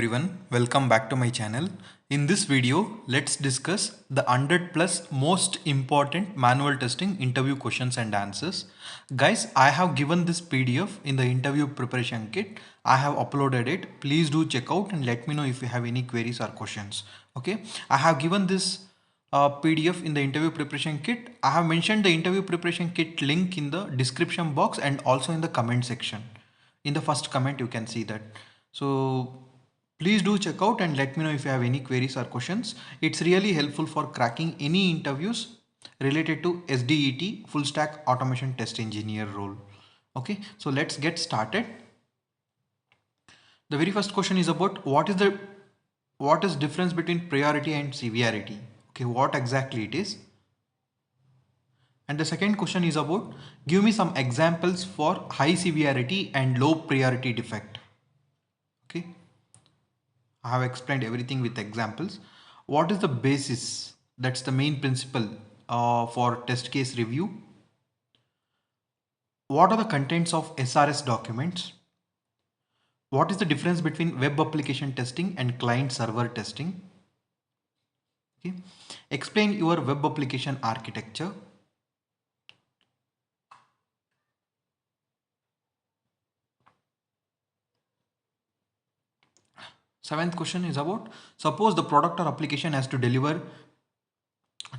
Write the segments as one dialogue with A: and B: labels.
A: everyone, welcome back to my channel. In this video, let's discuss the 100 plus most important manual testing interview questions and answers. Guys, I have given this PDF in the interview preparation kit. I have uploaded it. Please do check out and let me know if you have any queries or questions. Okay, I have given this PDF in the interview preparation kit. I have mentioned the interview preparation kit link in the description box and also in the comment section. In the first comment, you can see that. So please do check out and let me know if you have any queries or questions. It's really helpful for cracking any interviews related to SDET full stack automation test engineer role. Okay, so let's get started. The very first question is about what is difference between priority and severity. Okay, what exactly it is. And the second question is about give me some examples for high severity and low priority defect. Okay, I have explained everything with examples. What is the basis? That's the main principle for test case review. What are the contents of SRS documents? What is the difference between web application testing and client server testing? Okay. Explain your web application architecture. Seventh question is about suppose the product or application has to deliver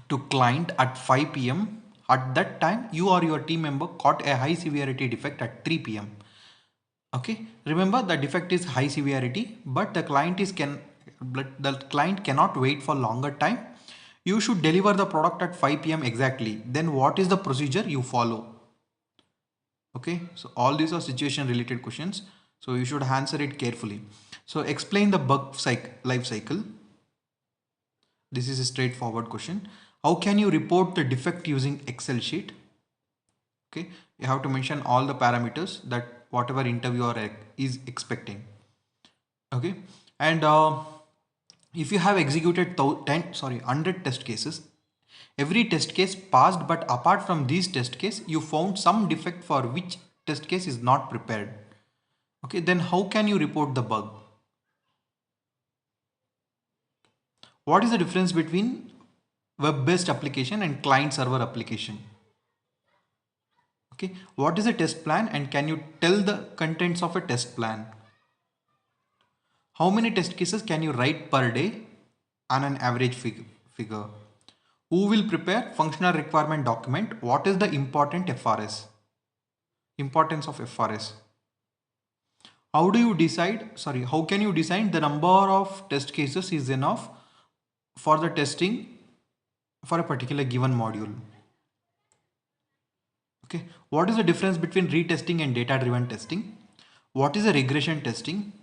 A: to client at 5 p.m. At that time, you or your team member caught a high severity defect at 3 p.m. Okay, remember the defect is high severity, but the client cannot wait for longer time. You should deliver the product at 5 p.m. exactly. Then what is the procedure you follow? Okay, so all these are situation related questions. So you should answer it carefully. So explain the life cycle. This is a straightforward question. How can you report the defect using Excel sheet? Okay, you have to mention all the parameters that whatever interviewer is expecting. Okay, and if you have executed 100 test cases, every test case passed, but apart from these test case, you found some defect for which test case is not prepared. Okay, then how can you report the bug? What is the difference between web-based application and client-server application? Okay, what is a test plan and can you tell the contents of a test plan? How many test cases can you write per day on an average figure? Who will prepare functional requirement document? What is the importance of FRS? How can you decide the number of test cases is enough for the testing for a particular given module? Okay, what is the difference between retesting and data-driven testing? What is a regression testing?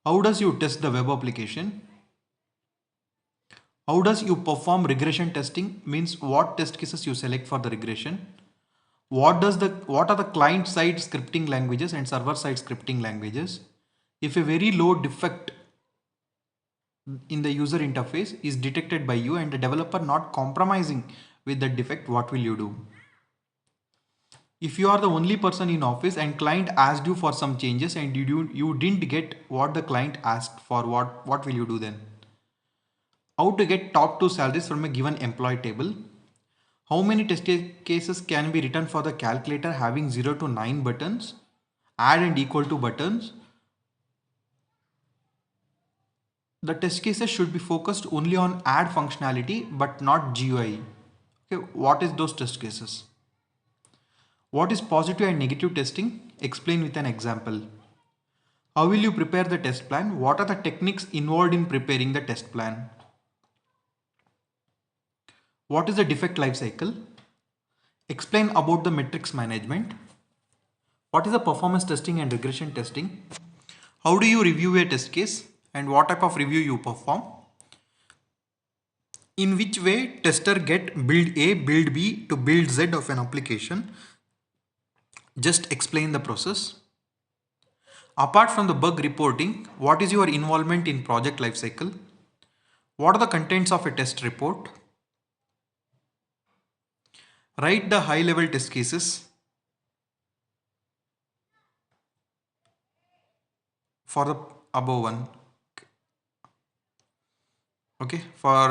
A: How does you test the web application? How does you perform regression testing? Means what test cases you select for the regression? What are the client side scripting languages and server side scripting languages? If a very low defect in the user interface is detected by you and the developer not compromising with the defect, what will you do? If you are the only person in office and client asked you for some changes and you didn't get what the client asked for, what will you do then? How to get top 2 salaries from a given employee table? How many test cases can be written for the calculator having 0 to 9 buttons? Add and equal to buttons. The test cases should be focused only on add functionality but not GUI. Okay, what is those test cases? What is positive and negative testing? Explain with an example. How will you prepare the test plan? What are the techniques involved in preparing the test plan? What is the defect life cycle? Explain about the metrics management. What is the performance testing and regression testing? How do you review a test case and what type of review you perform? In which way tester get build A, build B to build Z of an application? Just explain the process. Apart from the bug reporting, what is your involvement in project lifecycle? What are the contents of a test report? Write the high level test cases for the above one. Okay, for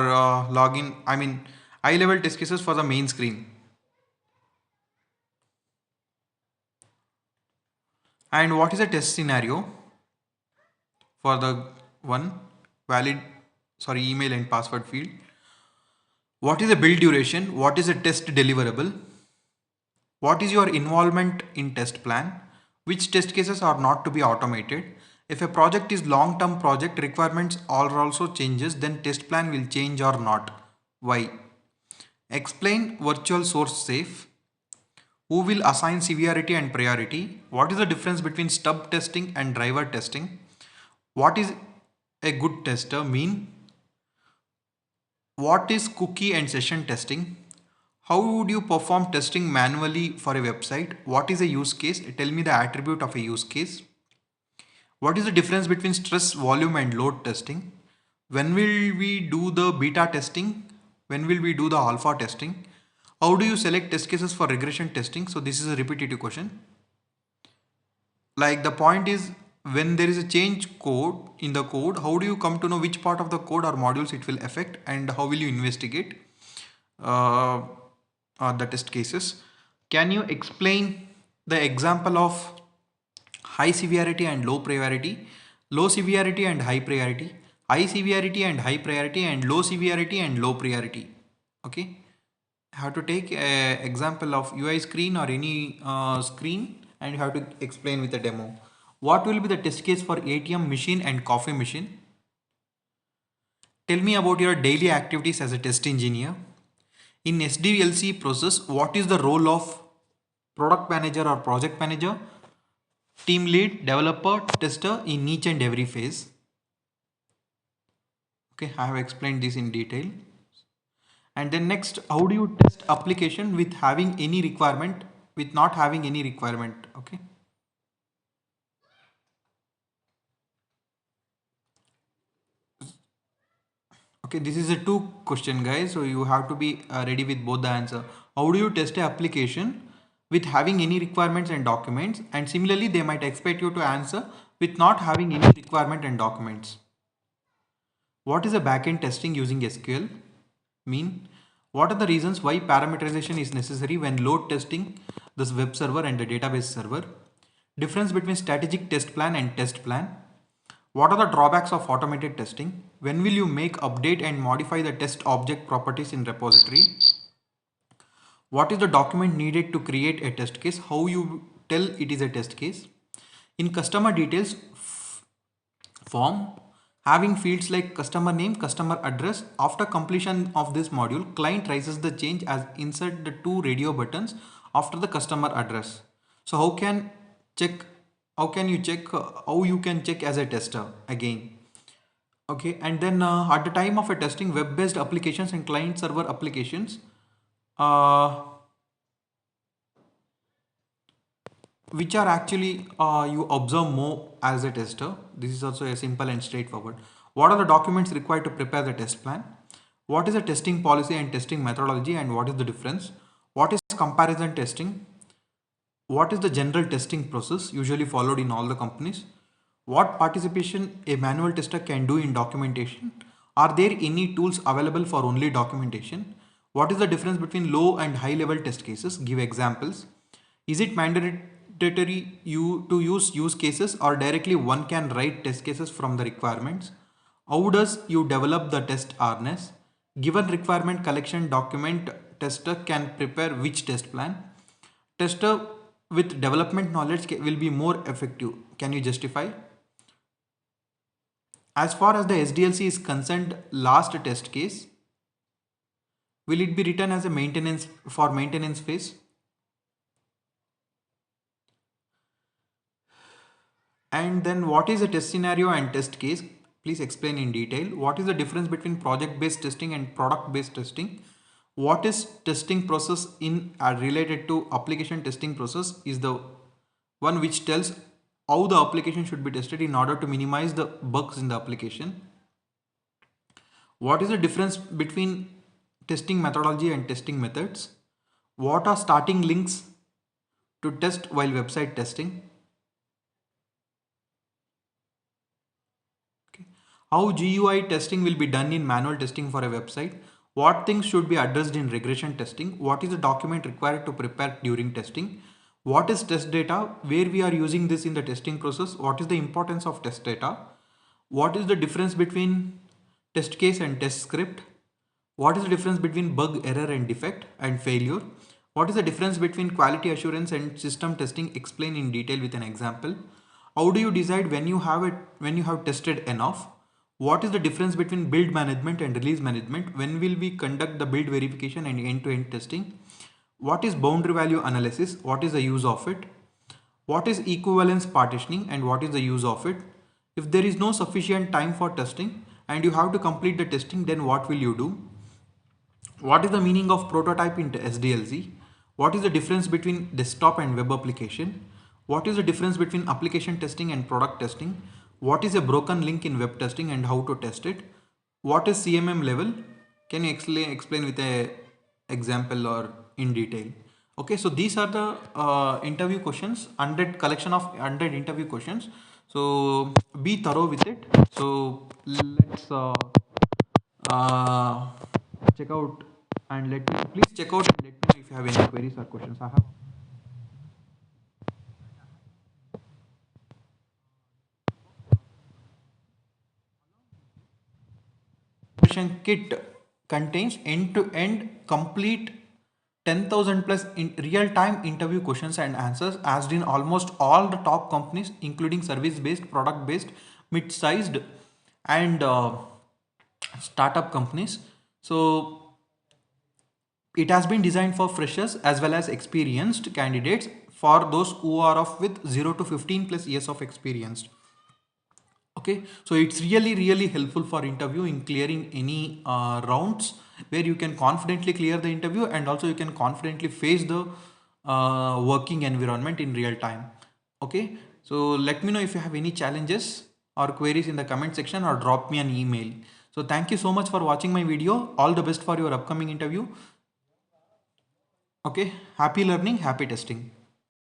A: login, I mean high level test cases for the main screen. And what is a test scenario for the one valid, sorry, email and password field? What is a build duration? What is a test deliverable? What is your involvement in test plan? Which test cases are not to be automated? If a project is long-term project, requirements are also changes, then test plan will change or not. Why? Explain virtual source safe. Who will assign severity and priority? What is the difference between stub testing and driver testing? What is a good tester mean? What is cookie and session testing? How would you perform testing manually for a website? What is a use case? Tell me the attribute of a use case. What is the difference between stress, volume and load testing? When will we do the beta testing? When will we do the alpha testing? How do you select test cases for regression testing? So this is a repetitive question. Like the point is, when there is a change code in the code, how do you come to know which part of the code or modules it will affect, and how will you investigate uh, the test cases? Can you explain the example of high severity and low priority, low severity and high severity and high priority, and low severity and low priority? Okay, have to take an example of UI screen or any screen, and you have to explain with a demo. What will be the test case for ATM machine and coffee machine? Tell me about your daily activities as a test engineer. In SDLC process, what is the role of product manager or project manager, team lead, developer, tester in each and every phase? Okay, I have explained this in detail. And then next, how do you test application with having any requirement, with not having any requirement? Okay. Okay, this is a two question, guys. So you have to be ready with both the answer. How do you test a application with having any requirements and documents? And similarly, they might expect you to answer with not having any requirement and documents. What is a backend testing using SQL mean? What are the reasons why parameterization is necessary when load testing this web server and the database server? Difference between strategic test plan and test plan. What are the drawbacks of automated testing? When will you make, update and modify the test object properties in repository? What is the document needed to create a test case? How you tell it is a test case? In customer details form, having fields like customer name, customer address, after completion of this module, client raises the change as insert the two radio buttons after the customer address. So how can check, how can you check, how you can check as a tester again? Okay, and then at the time of a testing, web-based applications and client server applications, uh, which are actually you observe more as a tester. This is also a simple and straightforward. What are the documents required to prepare the test plan? What is a testing policy and testing methodology, and what is the difference? What is comparison testing? What is the general testing process usually followed in all the companies? What participation a manual tester can do in documentation? Are there any tools available for only documentation? What is the difference between low and high level test cases? Give examples. Is it mandatory you to use cases, or directly one can write test cases from the requirements? How does you develop the test harness? Given requirement collection document, tester can prepare which test plan? Tester with development knowledge will be more effective. Can you justify? As far as the SDLC is concerned, last test case, will it be written as a maintenance for maintenance phase? And then what is a test scenario and test case? Please explain in detail. What is the difference between project-based testing and product-based testing? What is testing process in related to application testing process is the one which tells how the application should be tested in order to minimize the bugs in the application. What is the difference between testing methodology and testing methods? What are starting links to test while website testing? Okay. How GUI testing will be done in manual testing for a website, what things should be addressed in regression testing, what is the document required to prepare during testing, what is test data, where we are using this in the testing process, what is the importance of test data, what is the difference between test case and test script, what is the difference between bug, error and defect and failure, what is the difference between quality assurance and system testing, explain in detail with an example. How do you decide when you have tested enough? What is the difference between build management and release management? When will we conduct the build verification and end-to-end testing? What is boundary value analysis? What is the use of it? What is equivalence partitioning and what is the use of it? If there is no sufficient time for testing and you have to complete the testing, then what will you do? What is the meaning of prototype in SDLC? What is the difference between desktop and web application? What is the difference between application testing and product testing? What is a broken link in web testing and how to test it? What is CMM level? Can you explain with a example or in detail? Okay, so these are the interview questions, 100 collection of 100 interview questions. So be thorough with it. So let's uh, check out and let me please check out and let me know if you have any queries or questions. I have preparation kit contains end-to-end complete 10,000 plus in real-time interview questions and answers asked in almost all the top companies, including service-based, product-based, mid-sized, and startup companies. So it has been designed for freshers as well as experienced candidates for those who are of with 0 to 15 plus years of experience. Okay, so it's really helpful for interview in clearing any rounds where you can confidently clear the interview and also you can confidently face the working environment in real time. Okay, so let me know if you have any challenges or queries in the comment section or drop me an email. So thank you so much for watching my video. All the best for your upcoming interview. Okay, happy learning, happy testing.